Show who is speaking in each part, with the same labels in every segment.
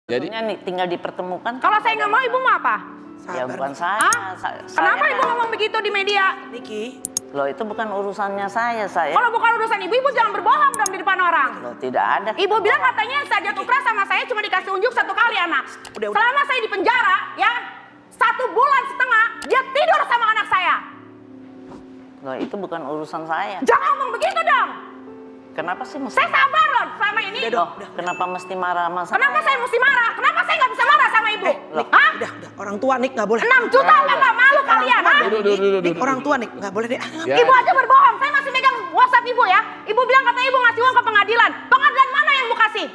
Speaker 1: Jadi
Speaker 2: nih tinggal dipertemukan.
Speaker 3: Kalau saya nggak mau, ibu mau apa?
Speaker 2: Ya bukan saya.
Speaker 3: Kenapa ibu ngomong begitu di media?
Speaker 4: Niki.
Speaker 2: Loh itu bukan urusannya saya.
Speaker 3: Kalau bukan urusan ibu, ibu jangan berbohong dong di depan orang.
Speaker 2: Loh tidak ada.
Speaker 3: Ibu bilang katanya Sajat Ukra sama saya cuma dikasih unjuk 1 kali anak.
Speaker 4: Udah.
Speaker 3: Selama saya di penjara, ya 1 bulan setengah dia tidur sama anak saya.
Speaker 2: Loh itu bukan urusan saya.
Speaker 3: Jangan ngomong begitu dong.
Speaker 2: Kenapa sih mesti?
Speaker 3: Saya sabar loh selama ini.
Speaker 2: Loh, kenapa mesti marah sama saya?
Speaker 3: Kenapa saya mesti marah? Kenapa saya nggak bisa marah sama ibu? Hah?
Speaker 4: Udah. Orang tua Nik nggak boleh.
Speaker 3: 6 juta nggak malu kalian, ha?
Speaker 4: Nik, orang tua Nik nggak boleh deh.
Speaker 1: Ya.
Speaker 3: Ibu aja berbohong. Saya masih megang WhatsApp ibu ya. Ibu bilang katanya ibu ngasih uang ke pengadilan. Pengadilan mana yang ibu kasih?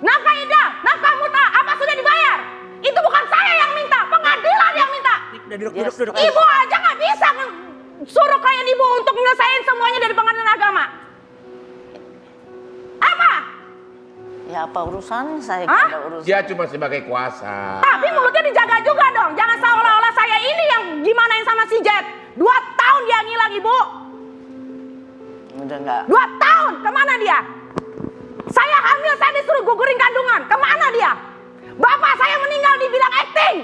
Speaker 3: Nafkah Ida, nafkah muta, apa sudah dibayar? Itu bukan saya yang minta, pengadilan yang minta.
Speaker 4: Nik, udah duduk.
Speaker 3: Ibu aja nggak bisa suruh klien ibu untuk menyelesaikan semuanya dari pengadilan agama. Apa?
Speaker 2: Ya apa urusannya saya?
Speaker 3: Hah?
Speaker 2: Ada urusan.
Speaker 1: dia cuma sebagai kuasa.
Speaker 3: Tapi mulutnya dijaga juga dong. Jangan seolah-olah saya ini yang gimanain sama si Jet. 2 tahun dia ngilang ibu.
Speaker 2: Udah enggak.
Speaker 3: 2 tahun, kemana dia? Saya hamil, saya disuruh gugurin kandungan. Kemana dia? Bapak saya meninggal dibilang acting.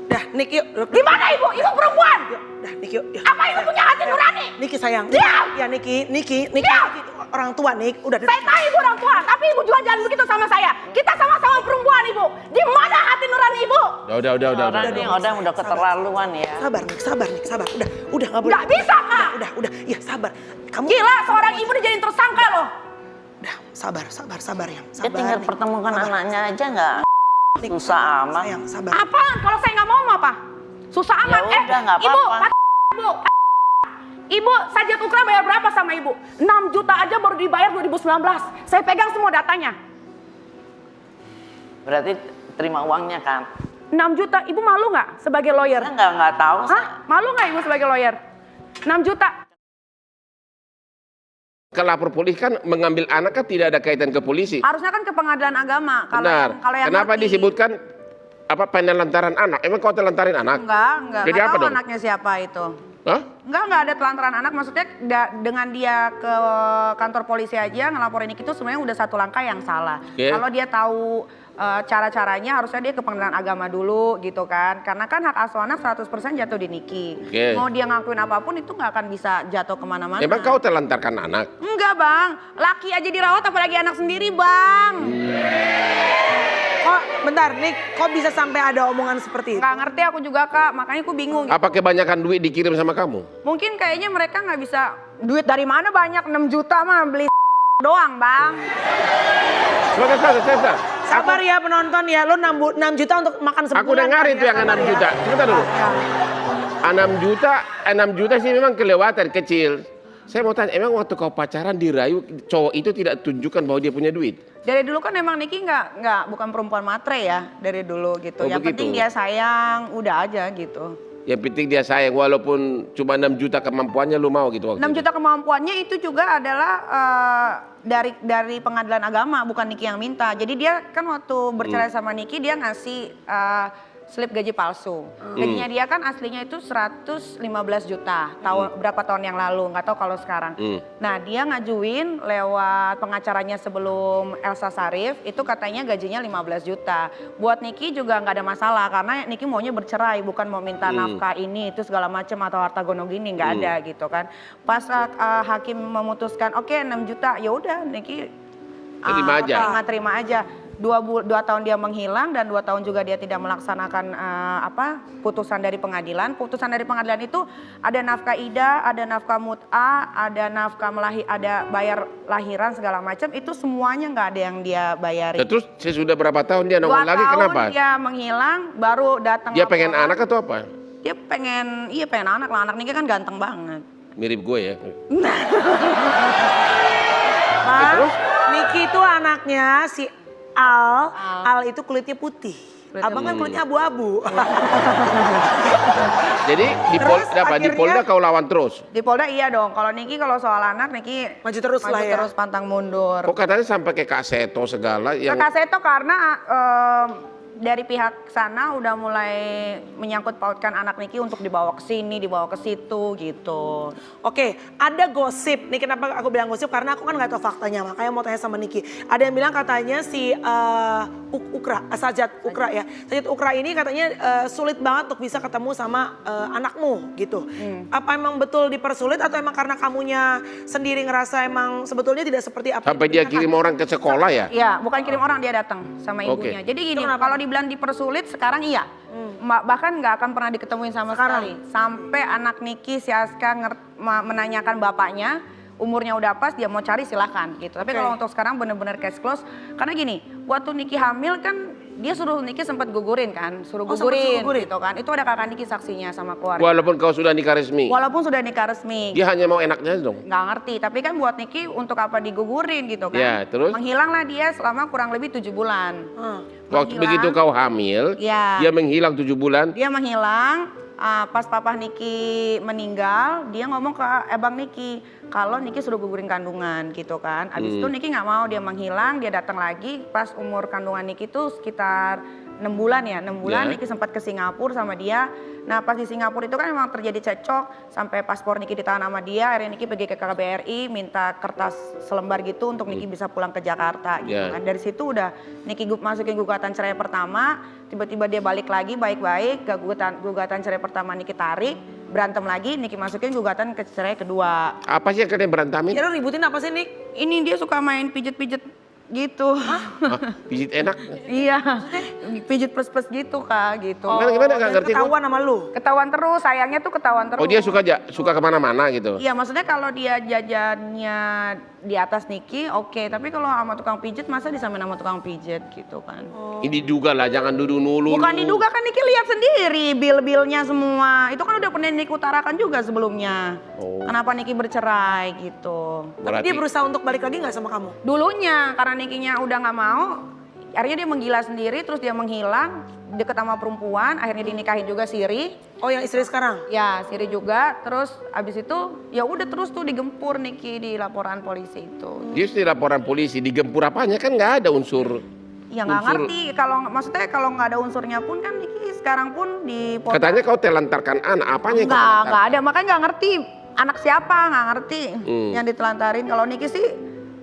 Speaker 4: Dah, Nik yuk.
Speaker 3: Gimana ibu? Ibu perempuan.
Speaker 4: Dah, Nik yuk.
Speaker 3: Apa ibu punya hati nurani?
Speaker 4: Niki sayang.
Speaker 3: Diam!
Speaker 4: Ya Niki.
Speaker 3: Diam!
Speaker 4: Orang tua Nik, udah.
Speaker 3: Saya tahu ibu orang tua, tapi ibu juga jangan begitu sama saya. Kita sama-sama perempuan ibu. Di mana hati nurani ibu?
Speaker 2: Udah keterlaluan ya.
Speaker 4: Sabar Nik. Udah nggak boleh.
Speaker 3: Nggak bisa kak.
Speaker 4: Udah. Ya sabar. Kamu
Speaker 3: Gila, seorang ibu dijadiin tersangka loh.
Speaker 4: udah sabar yang.
Speaker 2: Dia
Speaker 4: Sabar.
Speaker 2: tinggal
Speaker 4: Nik.
Speaker 2: pertemukan
Speaker 4: Sabar.
Speaker 2: anaknya aja nggak.
Speaker 4: Nik,
Speaker 2: Susah amat.
Speaker 4: Sayang, sabar.
Speaker 3: Apaan? Kalau saya nggak mau apa? Susah
Speaker 2: Ya
Speaker 3: amat.
Speaker 2: udah, nggak
Speaker 3: Ibu,
Speaker 2: apa-apa.
Speaker 3: Ibu, Sajat Ukra bayar berapa sama ibu? 6 juta aja baru dibayar 2019. Saya pegang semua datanya.
Speaker 2: Berarti terima uangnya kan?
Speaker 3: 6 juta, ibu malu nggak sebagai lawyer?
Speaker 2: Saya nggak tahu.
Speaker 3: Hah? Malu nggak ibu sebagai lawyer? 6 juta.
Speaker 1: Kalau lapor polisi kan mengambil anak kan tidak ada kaitan ke polisi.
Speaker 3: Harusnya kan ke pengadilan agama.
Speaker 1: Benar.
Speaker 3: Kalau yang
Speaker 1: Kenapa
Speaker 3: mati.
Speaker 1: disebutkan apa penelantaran anak? Emang kau telantarin anak?
Speaker 3: Enggak.
Speaker 1: Jadi
Speaker 3: Nggak
Speaker 1: apa
Speaker 3: tahu
Speaker 1: dong?
Speaker 3: anaknya siapa itu.
Speaker 1: Hah?
Speaker 3: Enggak ada telantaran anak. Maksudnya dengan dia ke kantor polisi aja ngelaporin itu sebenarnya udah satu langkah yang salah.
Speaker 1: Oke.
Speaker 3: Kalau dia tahu cara-caranya harusnya dia ke pengadilan agama dulu gitu kan. Karena kan hak asuh anak 100% jatuh di Niki.
Speaker 1: Oke.
Speaker 3: Mau dia ngakuin apapun itu nggak akan bisa jatuh kemana-mana.
Speaker 1: Emang kau telantarkan anak?
Speaker 3: Enggak bang, laki aja dirawat apalagi anak sendiri bang.
Speaker 4: Kok bentar Nik, kok bisa sampai ada omongan seperti itu?
Speaker 3: Nggak ngerti aku juga kak, makanya aku bingung.
Speaker 1: Apa kebanyakan duit dikirim sama kamu?
Speaker 3: Mungkin kayaknya mereka nggak bisa, duit dari mana banyak 6 juta mah beli doang bang.
Speaker 1: Sebentar.
Speaker 4: Sabar ya penonton ya, lo 6 juta untuk makan sebulan.
Speaker 1: Aku dengar
Speaker 4: kan
Speaker 1: itu
Speaker 4: ya,
Speaker 1: yang
Speaker 4: sabar
Speaker 1: 6
Speaker 4: ya.
Speaker 1: juta. Sebentar dulu. 6 juta sih memang kelewatan kecil. Saya mau tanya, emang waktu kau pacaran dirayu cowok itu tidak tunjukkan bahwa dia punya duit?
Speaker 3: Dari dulu kan emang Niki nggak bukan perempuan matre ya dari dulu gitu.
Speaker 1: Oh,
Speaker 3: Yang
Speaker 1: begitu.
Speaker 3: penting dia sayang, udah aja gitu.
Speaker 1: Yang penting dia sayang walaupun cuma 6 juta kemampuannya lu mau gitu waktu
Speaker 3: 6
Speaker 1: itu?
Speaker 3: juta kemampuannya itu juga adalah dari pengadilan agama, bukan Niki yang minta. Jadi dia kan waktu bercerai sama Niki dia ngasih slip gaji palsu. Gajinya dia kan aslinya itu 115 juta berapa tahun yang lalu, nggak tahu kalau sekarang. Nah dia ngajuin lewat pengacaranya sebelum Elsa Sharif itu katanya gajinya 15 juta. Buat Niki juga nggak ada masalah karena Niki maunya bercerai bukan mau minta nafkah ini itu segala macam atau harta gono gini nggak ada gitu kan. Pas hakim memutuskan oke 6 juta ya udah Niki terima aja. 2 tahun dia menghilang dan 2 tahun juga dia tidak melaksanakan putusan dari pengadilan. Putusan dari pengadilan itu ada nafkah ida, ada nafkah mut'ah, ada nafkah ada bayar lahiran segala macam. Itu semuanya nggak ada yang dia bayarin.
Speaker 1: Terus sesudah berapa tahun dia nongol
Speaker 3: 2
Speaker 1: lagi
Speaker 3: tahun
Speaker 1: kenapa?
Speaker 3: dia menghilang baru datang.
Speaker 1: Dia pengen anak atau apa?
Speaker 3: Dia pengen anak lah. Anak Niki kan ganteng banget.
Speaker 1: Mirip gue ya.
Speaker 4: Bang,
Speaker 1: Terus?
Speaker 4: Niki itu anaknya si Al itu kulitnya putih. Abang kan kulitnya abu-abu.
Speaker 1: Jadi di Polda kau lawan terus?
Speaker 3: Di Polda iya dong. Kalau Niki kalau soal anak Niki
Speaker 4: Maju terus lah ya.
Speaker 3: pantang mundur.
Speaker 1: Kok katanya sampai ke Kak Seto segala yang...
Speaker 3: Kak Seto karena dari pihak sana udah mulai menyangkut pautkan anak Niki untuk dibawa ke sini, dibawa ke situ gitu.
Speaker 4: Oke, ada gosip. Nih kenapa aku bilang gosip? Karena aku kan nggak tahu faktanya. Makanya mau tanya sama Niki. Ada yang bilang katanya si Sajat Ukra ya. Sajat Ukra ini katanya sulit banget untuk bisa ketemu sama anakmu gitu. Apa emang betul dipersulit atau emang karena kamunya sendiri ngerasa emang sebetulnya tidak seperti apa?
Speaker 1: Sampai dia kirim orang ke sekolah ya?
Speaker 3: Iya, bukan kirim orang, dia datang sama
Speaker 1: Oke.
Speaker 3: ibunya. Jadi gini,
Speaker 4: Itu kenapa?
Speaker 3: kalau dibilang dipersulit sekarang iya. Bahkan nggak akan pernah diketemuin sama sekali. Sampai anak Niki si Aska menanyakan bapaknya, umurnya udah pas, dia mau cari silahkan gitu. Tapi
Speaker 4: Oke.
Speaker 3: kalau untuk sekarang bener-bener case close. Karena gini, waktu Niki hamil kan dia suruh Niki sempat gugurin kan, suruh
Speaker 4: Oh, sempat
Speaker 3: gugurin
Speaker 4: gugurin.
Speaker 3: gitu kan. Itu ada kakak Niki saksinya sama keluarga.
Speaker 1: Walaupun kau sudah nikah resmi,
Speaker 3: Walaupun sudah nikah resmi.
Speaker 1: dia hanya mau enaknya dong.
Speaker 3: Nggak ngerti, tapi kan buat Niki untuk apa digugurin gitu kan.
Speaker 1: Ya, terus?
Speaker 3: Menghilanglah dia selama kurang lebih 7 bulan.
Speaker 1: Waktu
Speaker 3: Menghilang.
Speaker 1: begitu kau hamil,
Speaker 3: Ya.
Speaker 1: dia menghilang 7 bulan.
Speaker 3: Dia menghilang, pas papa Niki meninggal, dia ngomong ke abang Niki, kalau Niki suruh gugurin kandungan gitu kan. Abis itu Niki nggak mau, dia menghilang, dia datang lagi pas umur kandungan Niki tuh sekitar 6 bulan ya, 6 bulan
Speaker 1: Ya.
Speaker 3: Niki sempat ke Singapura sama dia. Nah pas di Singapura itu kan memang terjadi cekcok, sampai paspor Niki ditahan sama dia, akhirnya Niki pergi ke KBRI, minta kertas selembar gitu untuk Niki bisa pulang ke Jakarta gitu
Speaker 1: Ya.
Speaker 3: kan. Dari situ udah Niki masukin gugatan cerai pertama, tiba-tiba dia balik lagi baik-baik, gugatan cerai pertama Niki tarik, berantem lagi, Niki masukin gugatan ke cerai kedua.
Speaker 1: Apa sih yang kalian berantamin?
Speaker 4: Kira ributin apa sih Nik?
Speaker 3: Ini dia suka main pijet-pijet gitu.
Speaker 1: Hah, pijit enak.
Speaker 3: Iya, pijet plus-plus gitu Kak, gitu.
Speaker 1: Gimana nggak
Speaker 4: Dan
Speaker 1: ngerti kok.
Speaker 4: ketahuan sama lu.
Speaker 3: Ketahuan terus, sayangnya tuh ketahuan terus.
Speaker 1: Oh dia suka kemana-mana gitu.
Speaker 3: Iya, maksudnya kalau dia jajannya di atas Niki, oke. Tapi kalau sama tukang pijet, masa disamain sama tukang pijet gitu kan.
Speaker 1: Ini juga lah, jangan duduk dulu.
Speaker 3: Bukan diduga kan Niki lihat sendiri bil-bilnya semua. Itu kan udah pernah Niki utarakan juga sebelumnya.
Speaker 1: Oh.
Speaker 3: Kenapa Niki bercerai gitu.
Speaker 4: Tapi
Speaker 1: Berarti
Speaker 4: dia berusaha untuk balik lagi nggak sama kamu?
Speaker 3: Dulunya karena Nikinya udah nggak mau, akhirnya dia menggila sendiri, terus dia menghilang, deket sama perempuan, akhirnya dinikahin juga Siri.
Speaker 4: Oh yang istri sekarang?
Speaker 3: Ya, Siri juga. Terus abis itu ya udah terus tuh digempur Niki di laporan polisi itu.
Speaker 1: justru laporan polisi digempur apanya kan nggak ada unsur.
Speaker 3: Ya nggak
Speaker 1: Unsur-
Speaker 3: ngerti kalau maksudnya kalau nggak ada unsurnya pun kan Niki sekarang pun di
Speaker 1: Katanya kau telantarkan anak, apanya yang kau
Speaker 3: nggak
Speaker 1: telantarkan?
Speaker 3: ada, makanya nggak ngerti anak siapa, nggak ngerti yang ditelantarin. Kalau Niki sih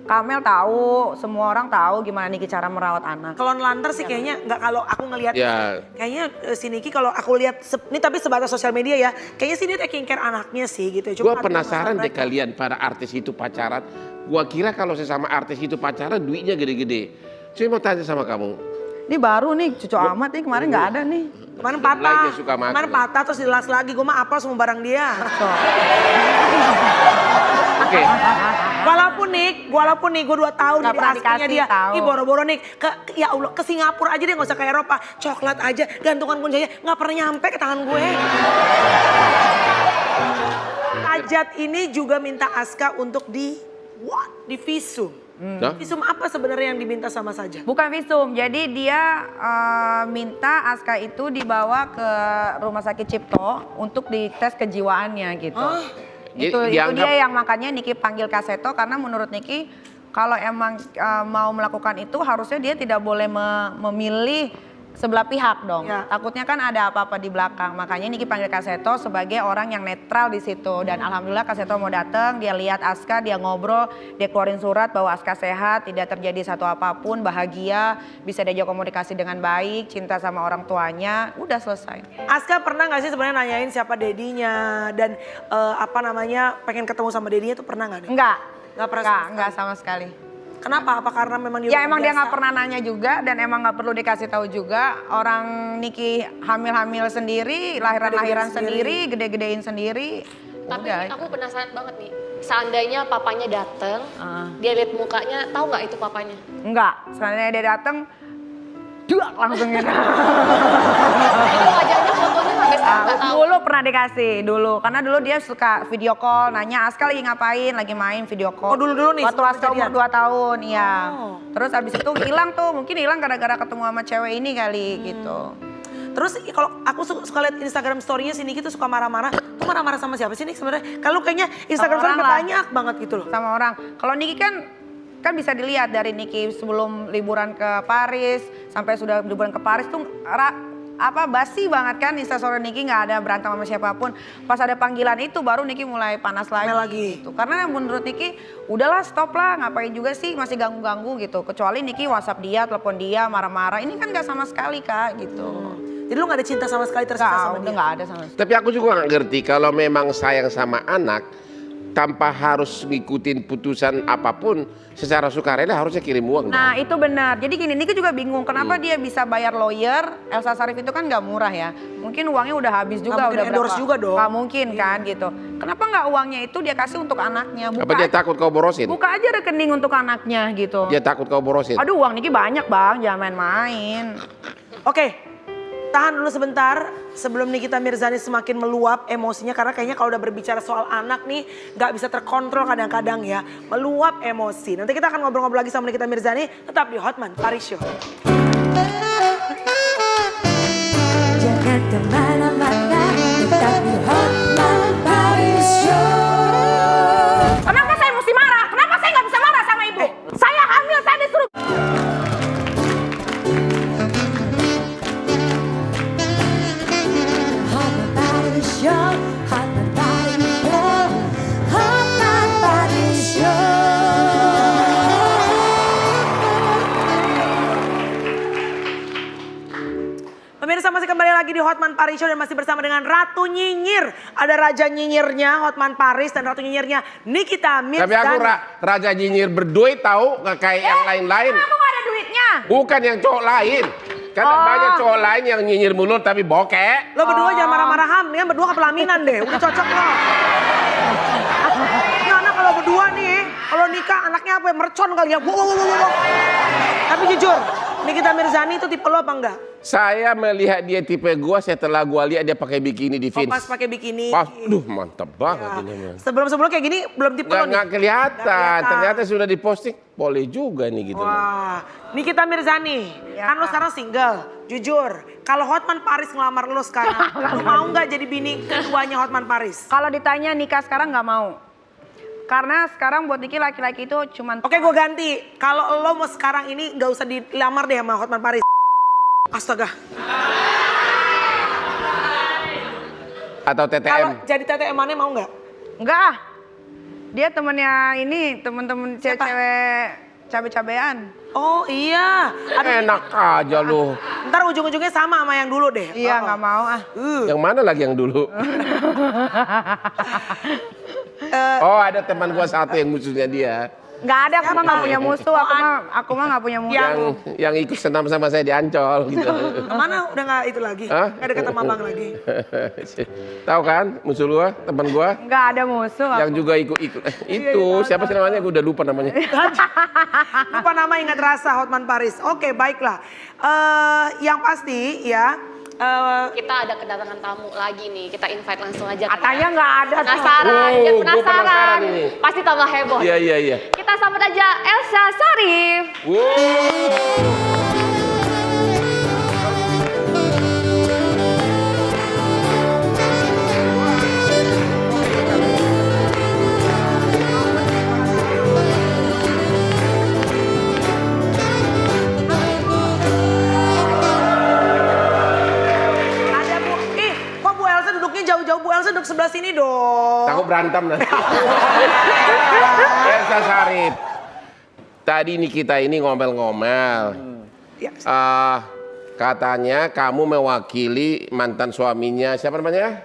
Speaker 3: Kamel tahu, semua orang tahu gimana Niki cara merawat anak.
Speaker 4: Kalau nelantar sih kayaknya nggak, kalau aku ngelihat
Speaker 1: Ya.
Speaker 4: kayaknya si Niki kalau aku lihat ini tapi sebatas sosial media ya, kayaknya sih dia taking care anaknya sih gitu.
Speaker 1: Gua
Speaker 4: nggak tahu
Speaker 1: penasaran
Speaker 4: masalah
Speaker 1: deh
Speaker 4: mereka.
Speaker 1: kalian para artis itu pacaran. Gua kira kalau sesama artis itu pacaran duitnya gede-gede. Saya mau tanya sama kamu.
Speaker 3: Ini baru nih, cucu amat nih kemarin nggak ada nih.
Speaker 4: Kemarin
Speaker 1: Like
Speaker 4: patah,
Speaker 1: dia suka makan.
Speaker 4: kemarin patah terus dilas lagi, gue mah apal semua barang dia.
Speaker 1: Oke.
Speaker 4: Walaupun nih gue 2 tahun
Speaker 3: Nggak
Speaker 4: jadi
Speaker 3: pernah
Speaker 4: aslinya
Speaker 3: dikasih
Speaker 4: dia.
Speaker 3: tahu.
Speaker 4: Ih boro-boro nih, ya Allah ke Singapura aja deh, gak usah ke Eropa. Coklat aja, gantungan kuncinya nggak pernah nyampe ke tangan gue. Ajat ini juga minta Aska untuk di visum.
Speaker 1: Nah,
Speaker 4: Visum apa sebenarnya yang diminta sama Sajat?
Speaker 3: Bukan visum, jadi dia minta Aska itu dibawa ke Rumah Sakit Cipto untuk dites kejiwaannya gitu. Itu
Speaker 1: Dianggap-
Speaker 3: dia yang makanya Niki panggil Kaseto karena menurut Niki kalau emang mau melakukan itu harusnya dia tidak boleh memilih sebelah pihak dong.
Speaker 4: Ya.
Speaker 3: Takutnya kan ada apa-apa di belakang. Makanya Niki panggil Kaseto sebagai orang yang netral di situ. Dan alhamdulillah Kaseto mau datang, dia lihat Aska, dia ngobrol, dia keluarin surat bahwa Aska sehat, tidak terjadi satu apapun, bahagia, bisa diajak komunikasi dengan baik, cinta sama orang tuanya, udah selesai.
Speaker 4: Aska pernah gak sih sebenarnya nanyain siapa dedinya dan pengen ketemu sama dedinya tuh pernah gak nih?
Speaker 3: Enggak.
Speaker 4: Nggak pernah sama
Speaker 3: Enggak sama sekali.
Speaker 4: Kenapa? Apa karena memang dia
Speaker 3: Ya
Speaker 4: udah
Speaker 3: emang dia
Speaker 4: biasa?
Speaker 3: nggak pernah nanya juga dan emang nggak perlu dikasih tahu juga. Orang Niki hamil-hamil sendiri, lahiran-lahiran sendiri, gede-gedein sendiri.
Speaker 5: Tapi
Speaker 3: Udah.
Speaker 5: aku penasaran banget nih. Seandainya papanya dateng, dia lihat mukanya, tahu nggak itu papanya?
Speaker 3: Enggak, seandainya dia datang, duak langsung gitu.
Speaker 5: Itu wajahnya fotonya sampai sekarang nggak tahu.
Speaker 3: Dulu pernah dikasih, dulu. Karena dulu dia suka video call, nanya Aska lagi ngapain, lagi main video call.
Speaker 4: Oh, dulu-dulu nih,
Speaker 3: Waktu Aska
Speaker 4: sebelum
Speaker 3: umur 2 tahun, iya.
Speaker 4: Oh.
Speaker 3: Terus abis itu hilang tuh, mungkin hilang gara-gara ketemu sama cewek ini kali gitu.
Speaker 4: Terus kalau aku suka lihat Instagram story-nya si Niki tuh suka marah-marah. Tuh marah-marah sama siapa sih Nik sebenarnya? Kalau kayaknya Instagram
Speaker 3: Sama
Speaker 4: story
Speaker 3: orang lah.
Speaker 4: banyak banget gitu loh.
Speaker 3: Sama orang. Kalau Niki kan kan bisa dilihat dari Niki sebelum liburan ke Paris sampai sudah liburan ke Paris tuh basi banget kan Instastory Niki, nggak ada berantem sama siapapun. Pas ada panggilan itu baru Niki mulai panas lagi. Gitu. Karena menurut Niki udahlah stop lah, ngapain juga sih masih ganggu-ganggu gitu. Kecuali Niki WhatsApp dia, telepon dia, marah-marah. Ini kan nggak sama sekali Kak gitu.
Speaker 4: Jadi lu gak ada cinta sama sekali tersisa sama dia?
Speaker 3: Nggak ada sama sekali.
Speaker 1: Tapi aku juga nggak ngerti kalau memang sayang sama anak tanpa harus ngikutin putusan apapun secara sukarela harusnya kirim uang.
Speaker 3: Nah itu benar. Jadi gini, Niki juga bingung kenapa dia bisa bayar lawyer. Elsa Sharif itu kan nggak murah ya. Mungkin uangnya udah habis juga.
Speaker 4: Nggak mungkin
Speaker 3: udah
Speaker 4: endorse juga dong.
Speaker 3: Nggak mungkin kan gitu. Kenapa nggak uangnya itu dia kasih untuk anaknya?
Speaker 1: Apa dia takut kau borosin?
Speaker 3: Buka aja rekening untuk anaknya gitu.
Speaker 1: Dia takut kau borosin?
Speaker 3: Aduh uang Niki banyak bang, jangan main-main.
Speaker 4: Oke, tahan dulu sebentar sebelum Nikita Mirzani semakin meluap emosinya. Karena kayaknya kalau udah berbicara soal anak nih gak bisa terkontrol kadang-kadang ya. Meluap emosi. Nanti kita akan ngobrol-ngobrol lagi sama Nikita Mirzani. Tetap di Hotman Paris Show.
Speaker 6: Jangan kemana-mana, tetap di Hotman Paris Show.
Speaker 3: Kenapa saya mesti marah? Kenapa saya nggak bisa marah sama ibu? Saya hamil, saya disuruh.
Speaker 6: Hotman Paris Show, Hotman Paris Show, Hotman Paris Show.
Speaker 4: Pemirsa masih kembali lagi di Hotman Paris Show dan masih bersama dengan Ratu Nyinyir. Ada Raja Nyinyirnya Hotman Paris dan Ratu Nyinyirnya Nikita Mirzani.
Speaker 1: Tapi aku raja nyinyir berduit tahu nggak kayak yang lain-lain.
Speaker 3: Kamu nggak ada duitnya?
Speaker 1: Bukan yang cowok lain. Kan banyak cowok lain yang nyinyir mulut tapi bokeh.
Speaker 4: Lo berdua jangan marah-marah Ham, nih berdua ke pelaminan deh, udah cocok lo. Ini anak kalau berdua nih, kalau nikah anaknya apa ya, mercon kali ya. Wow. Tapi jujur, Nikita Mirzani itu tipe lo apa enggak?
Speaker 1: Saya melihat dia tipe gua setelah gua lihat dia pakai bikini di Vince.
Speaker 4: Pas pakai bikini.
Speaker 1: Pas, mantap banget ini.
Speaker 4: Ya. Sebelum kayak gini belum tipe lo nih.
Speaker 1: Nggak kelihatan. Ternyata sudah diposting. Boleh juga nih gitu.
Speaker 4: Wah, Nikita Mirzani, kan lo sekarang single. Jujur, kalau Hotman Paris ngelamar lo sekarang, lo mau nggak jadi bini keduanya Hotman Paris?
Speaker 3: Kalau ditanya nikah sekarang nggak mau. Karena sekarang buat Niki laki-laki itu cuman...
Speaker 4: Oke, gue ganti. Kalau lo mau sekarang ini nggak usah dilamar deh sama Hotman Paris. Astaga.
Speaker 1: Atau TTM.
Speaker 4: Kalau jadi TTM-annya mau nggak?
Speaker 3: Enggak ah. Dia temennya ini, temen-temen cewek-cewek cabe-cabean.
Speaker 4: Oh iya.
Speaker 1: Enak aja lu.
Speaker 4: Ntar ujung-ujungnya sama yang dulu deh.
Speaker 3: Iya nggak mau ah.
Speaker 1: Yang mana lagi yang dulu? Oh ada teman gua satu yang musuhnya dia.
Speaker 3: Nggak ada, aku mah nggak punya musuh. Aku mah nggak punya musuh.
Speaker 1: Yang ikut senam sama saya di Ancol gitu.
Speaker 4: Kemana udah nggak itu lagi?
Speaker 1: Hah?
Speaker 4: Nggak deket sama abang lagi.
Speaker 1: Tahu kan musuh lu teman gua?
Speaker 3: Nggak ada musuh.
Speaker 1: Yang juga ikut itu siapa sih namanya? Gua udah lupa namanya.
Speaker 4: Lupa nama ingat rasa Hotman Paris. Oke baiklah. Yang pasti ya.
Speaker 5: Kita ada kedatangan tamu lagi nih, kita invite langsung aja.
Speaker 3: Katanya nggak ada.
Speaker 5: Penasaran, dia
Speaker 1: Gua
Speaker 5: penasaran.
Speaker 1: penasaran ini.
Speaker 5: Pasti tambah heboh.
Speaker 1: Iya.
Speaker 5: Kita sambut aja Elsa Sharif.
Speaker 4: Ada Bu. Kok Bu Elsa duduknya jauh-jauh? Bu Elsa duduk sebelah sini dong.
Speaker 1: Takut berantem nanti. Elsa Sharif. Tadi nih kita ini ngomel-ngomel.
Speaker 4: Ya.
Speaker 1: Katanya kamu mewakili mantan suaminya, siapa namanya?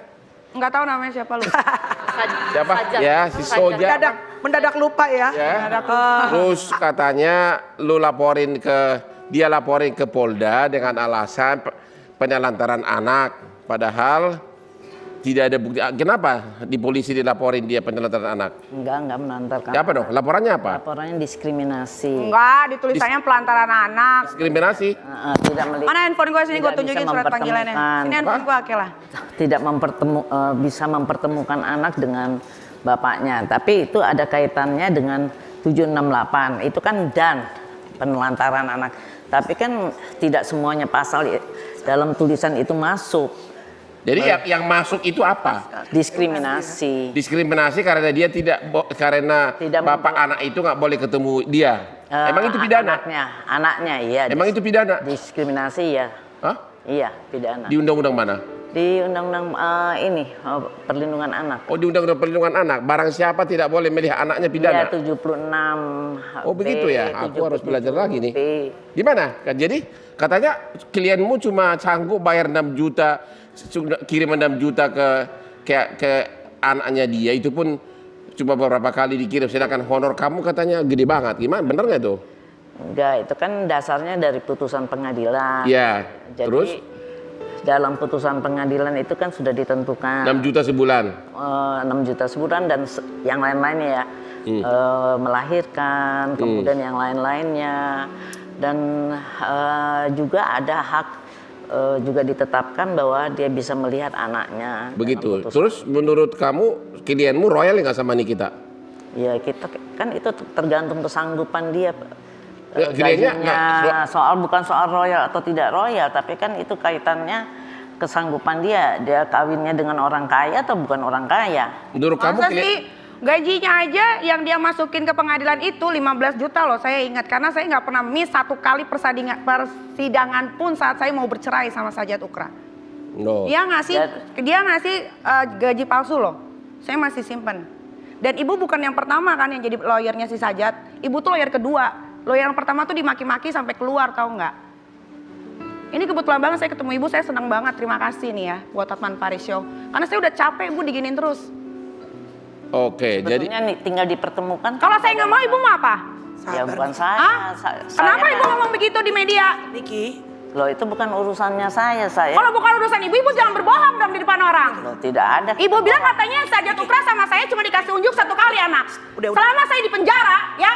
Speaker 3: Nggak tahu namanya siapa lu.
Speaker 1: Siapa?
Speaker 5: Sajat.
Speaker 1: Ya, si Soja.
Speaker 4: Mendadak lupa ya.
Speaker 1: Ya. Terus katanya lu dia laporin ke Polda dengan alasan penelantaran anak. Padahal tidak ada bukti. Kenapa di polisi dilaporin dia penelantaran anak?
Speaker 2: Enggak menantarkan.
Speaker 1: Apa dong? Laporannya apa?
Speaker 2: Laporannya diskriminasi.
Speaker 3: Enggak, ditulisannya pelantaran anak.
Speaker 1: Diskriminasi.
Speaker 2: Tidak melihat.
Speaker 3: Mana handphone gue sini, gue
Speaker 2: Tidak
Speaker 3: tunjukin
Speaker 2: bisa
Speaker 3: surat panggilannya.
Speaker 2: mempertemukan.
Speaker 3: Sini handphone gue, oke lah.
Speaker 2: Tidak bisa mempertemukan anak dengan bapaknya. Tapi itu ada kaitannya dengan 768. Itu kan penelantaran anak. Tapi kan tidak semuanya pasal dalam tulisan itu masuk.
Speaker 1: Jadi yang masuk itu apa?
Speaker 2: Diskriminasi.
Speaker 1: Diskriminasi karena dia
Speaker 2: Tidak
Speaker 1: bapak anak itu nggak boleh ketemu dia. Emang itu pidana?
Speaker 2: Anaknya iya.
Speaker 1: Emang itu pidana?
Speaker 2: Diskriminasi ya.
Speaker 1: Hah?
Speaker 2: Iya, pidana.
Speaker 1: Di undang-undang mana?
Speaker 2: Di undang-undang perlindungan anak.
Speaker 1: Oh, di undang-undang perlindungan anak. Barang siapa tidak boleh melihat anaknya pidana.
Speaker 2: Iya, 76.
Speaker 1: Oh begitu ya, aku harus belajar lagi nih.
Speaker 2: B.
Speaker 1: Gimana? Jadi katanya klienmu cuma sanggup bayar 6 juta, kirim 6 juta ke anaknya dia, itu pun cuma beberapa kali dikirim, sedangkan honor kamu katanya gede banget. Gimana? Bener nggak tuh?
Speaker 2: Enggak, itu kan dasarnya dari putusan pengadilan.
Speaker 1: Iya.
Speaker 2: Jadi,
Speaker 1: Terus?
Speaker 2: dalam putusan pengadilan itu kan sudah ditentukan
Speaker 1: 6 juta sebulan.
Speaker 2: 6 juta sebulan dan yang lain-lainnya ya. Melahirkan, kemudian yang lain-lainnya. Dan juga ada hak juga ditetapkan bahwa dia bisa melihat anaknya.
Speaker 1: Begitu. Terus menurut kamu klienmu royal nggak sama Nikita?
Speaker 2: Ya kita kan itu tergantung kesanggupan dia.
Speaker 1: Ya, kliennya
Speaker 2: Bukan soal royal atau tidak royal, tapi kan itu kaitannya kesanggupan dia kawinnya dengan orang kaya atau bukan orang kaya.
Speaker 1: Menurut kamu
Speaker 3: Masa sih gajinya aja yang dia masukin ke pengadilan itu 15 juta loh, saya ingat. Karena saya nggak pernah miss satu kali persidangan pun saat saya mau bercerai sama Sajat Ukra.
Speaker 1: No.
Speaker 3: Dia ngasih gaji palsu loh, saya masih simpen. Dan ibu bukan yang pertama kan yang jadi lawyernya si Sajat. Ibu tuh lawyer kedua. Lawyer yang pertama tuh dimaki-maki sampai keluar, tahu nggak? Ini kebetulan banget saya ketemu ibu, saya senang banget. Terima kasih nih ya buat Hotman Paris Show. Karena saya udah capek ibu diginin terus.
Speaker 1: Oke, jadi
Speaker 2: Sebetulnya tinggal dipertemukan.
Speaker 3: Kalau saya nggak mau, ibu mau apa?
Speaker 2: Ya
Speaker 4: Sabar.
Speaker 2: bukan saya.
Speaker 3: Hah? Kenapa
Speaker 2: saya
Speaker 3: ibu ngomong begitu di media?
Speaker 4: Niki,
Speaker 2: Loh itu bukan urusannya saya.
Speaker 3: Kalau bukan urusan ibu, ibu jangan berbohong dong di depan orang.
Speaker 2: Loh, tidak ada.
Speaker 3: Ibu bilang katanya Sajat Ukra sama saya cuma dikasih unjuk 1 kali anak.
Speaker 4: Udah.
Speaker 3: Selama saya di penjara ya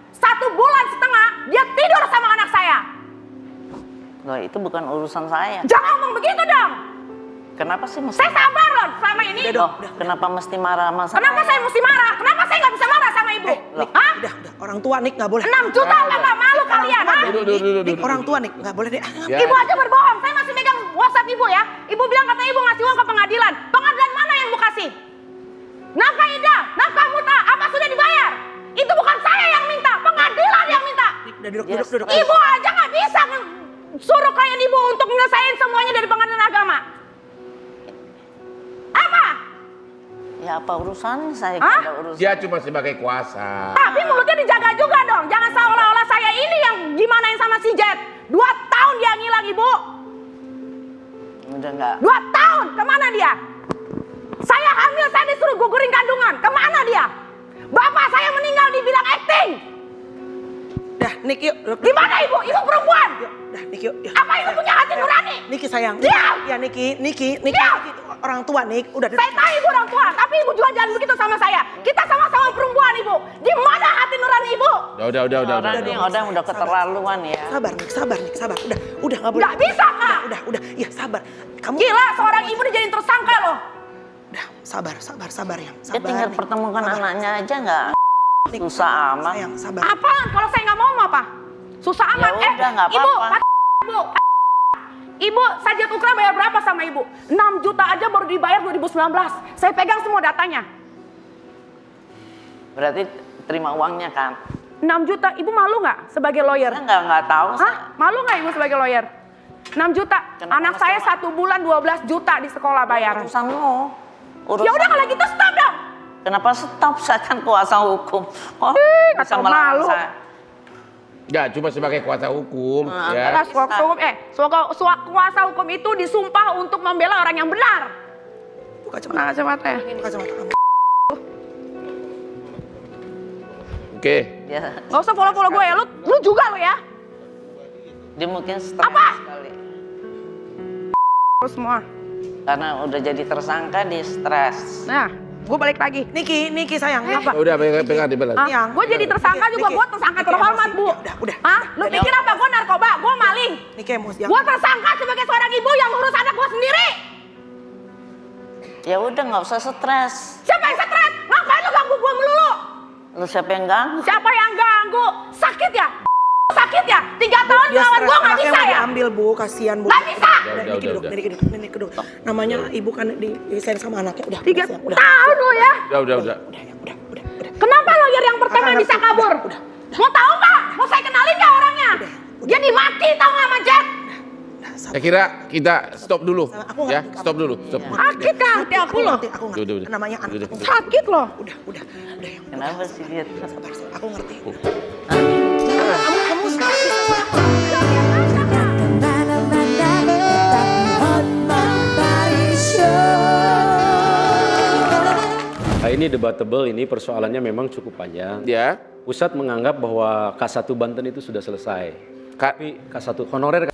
Speaker 3: 1 bulan setengah dia tidur sama anak saya.
Speaker 2: Loh itu bukan urusan saya.
Speaker 3: Jangan ngomong begitu dong.
Speaker 2: Kenapa sih mesti?
Speaker 3: Saya sabar loh selama ini.
Speaker 2: Loh, kenapa mesti marah sama saya?
Speaker 3: Kenapa saya mesti marah? Kenapa saya nggak bisa marah sama ibu?
Speaker 4: Nik,
Speaker 3: Hah?
Speaker 4: udah. Orang tua Nik nggak boleh.
Speaker 3: 6 juta nggak malu kalian? Hah?
Speaker 4: Nik, orang tua Nik nggak boleh deh.
Speaker 1: Ya.
Speaker 3: Ibu aja berbohong. Saya masih megang WhatsApp ibu ya. Ibu bilang katanya ibu ngasih uang ke pengadilan. Pengadilan mana yang ibu kasih? Nafkah Ida, nafkah Muta, apa sudah dibayar? Itu bukan saya yang minta, pengadilan yang minta.
Speaker 4: Udah duduk.
Speaker 3: Ibu aja nggak bisa suruh klien ibu untuk menyelesaikan semuanya dari pengadilan agama. Apa?
Speaker 2: Ya apa urusannya saya?
Speaker 3: Hah?
Speaker 2: Ada urusan.
Speaker 1: dia cuma sebagai kuasa.
Speaker 3: Tapi mulutnya dijaga juga dong. Jangan seolah-olah saya ini yang gimanain sama si Jet. 2 tahun dia ngilang ibu.
Speaker 2: Udah enggak.
Speaker 3: 2 tahun, kemana dia? Saya hamil, saya disuruh gugurin kandungan. Kemana dia? Bapak saya meninggal dibilang acting.
Speaker 4: Dah, Nik yuk. Duduk.
Speaker 3: Di mana ibu? Ibu perempuan.
Speaker 4: Yuk, dah Nik yuk.
Speaker 3: Apa ibu punya hati nurani?
Speaker 4: Niki sayang.
Speaker 3: Diam!
Speaker 4: Ya Niki.
Speaker 3: Diam!
Speaker 4: Orang tua Nik, udah duduk.
Speaker 3: Saya tahu ibu orang tua, tapi ibu juga jangan begitu sama saya. Kita sama-sama perempuan ibu. Di mana hati nurani ibu?
Speaker 1: Udah.
Speaker 2: Orang udah keterlaluan ya.
Speaker 4: Sabar Nik. Udah nggak boleh.
Speaker 3: Nggak bisa, Kak.
Speaker 4: Udah. Ya sabar. Kamu
Speaker 3: Gila, seorang ibu dijadiin tersangka loh.
Speaker 4: udah sabar ya.
Speaker 2: Dia tinggal
Speaker 4: Nik.
Speaker 2: pertemukan
Speaker 4: Sabar.
Speaker 2: anaknya aja nggak.
Speaker 4: Nik,
Speaker 2: Susah amat.
Speaker 4: Sayang, sabar.
Speaker 3: Apaan? Kalau saya nggak mau apa? Susah
Speaker 2: Ya
Speaker 3: amat.
Speaker 2: udah, nggak
Speaker 3: Ibu,
Speaker 2: apa-apa.
Speaker 3: ibu. Ibu, Sajat Ukra bayar berapa sama ibu? 6 juta aja baru dibayar 2019. Saya pegang semua datanya.
Speaker 2: Berarti terima uangnya kan?
Speaker 3: 6 juta, ibu malu nggak sebagai lawyer?
Speaker 2: Saya nggak tahu.
Speaker 3: Hah? Malu nggak ibu sebagai lawyer? 6 juta.
Speaker 2: Kenapa
Speaker 3: Anak
Speaker 2: mesti
Speaker 3: saya
Speaker 2: malu?
Speaker 3: 1 bulan 12 juta di sekolah bayaran.
Speaker 2: Urusanmu.
Speaker 3: Ya udah kalau gitu stop dong.
Speaker 2: Kenapa stop? Saya kan kuasa hukum. Oh,
Speaker 3: nggak
Speaker 2: bisa
Speaker 3: tahu
Speaker 2: melarang
Speaker 3: malu.
Speaker 2: saya.
Speaker 1: Ya, cuma sebagai kuasa hukum.
Speaker 2: Nah,
Speaker 1: Ya.
Speaker 3: Atas kuasa hukum itu disumpah untuk membela orang yang benar.
Speaker 4: Buka kacamata.
Speaker 3: Kacamata ya.
Speaker 4: Buka kacamata kamu.
Speaker 1: Oke.
Speaker 2: Ya,
Speaker 3: Gak usah follow gue ya, lu juga lo ya.
Speaker 2: dia mungkin stres
Speaker 3: Apa?
Speaker 2: sekali.
Speaker 3: Lu semua.
Speaker 2: Karena udah jadi tersangka di stres.
Speaker 3: Nah, gue balik lagi.
Speaker 4: Niki sayang. Apa?
Speaker 1: Udah pegang dibelas.
Speaker 4: Yang-
Speaker 3: Gue jadi tersangka
Speaker 4: Niki,
Speaker 3: juga,
Speaker 4: Niki,
Speaker 3: gue tersangka
Speaker 4: Niki
Speaker 3: terhormat
Speaker 4: emosi.
Speaker 3: bu.
Speaker 4: Udah.
Speaker 3: Hah? Lu pikir apa? Gue narkoba, gue maling.
Speaker 4: Niki emosi.
Speaker 3: Gue tersangka sebagai seorang ibu yang ngurus anak gue sendiri.
Speaker 2: Ya udah nggak usah stres.
Speaker 3: Siapa yang stres? Ngapain lu ganggu gue melulu?
Speaker 2: Lu siapa yang ganggu?
Speaker 3: Siapa yang ganggu? Sakit ya? Sakit sakit ya? 3 tahun
Speaker 4: Dia
Speaker 3: ngelawan
Speaker 4: stres,
Speaker 3: gue nggak
Speaker 4: anaknya
Speaker 3: bisa
Speaker 4: mau
Speaker 3: ya?
Speaker 4: diambil Bu, kasihan Bu.
Speaker 3: Nggak bisa.
Speaker 4: Niki duduk. Namanya ibu kan disayang sama anaknya. Udah,
Speaker 3: 3
Speaker 4: sayang, udah.
Speaker 3: tahun lo ya?
Speaker 1: Udah.
Speaker 3: Kenapa lawyer yang pertama
Speaker 4: Kakak
Speaker 3: bisa
Speaker 4: ngerti.
Speaker 3: kabur?
Speaker 4: Udah.
Speaker 3: Mau tahu nggak? Mau saya kenalin nggak orangnya? Dia dimaki tahu nggak sama Jack?
Speaker 1: Saya kira kita stop dulu,
Speaker 4: Aku
Speaker 1: ya.
Speaker 4: ngerti,
Speaker 1: Stop dulu. Stop.
Speaker 3: Sakit kan hati aku loh.
Speaker 4: Aku ngerti.
Speaker 1: Udah.
Speaker 4: Namanya anak
Speaker 1: Udah.
Speaker 4: aku.
Speaker 3: Sakit loh.
Speaker 4: Udah yang
Speaker 2: Kenapa sih dia?
Speaker 4: sabar. Aku ngerti.
Speaker 1: Oh.
Speaker 4: Kamu
Speaker 6: Kemana-mana tetap di Hotman Paris Show.
Speaker 7: Nah, ini debatable, ini persoalannya memang cukup panjang.
Speaker 1: Ya.
Speaker 7: Pusat menganggap bahwa K1 Banten itu sudah selesai. Tapi K1 honorer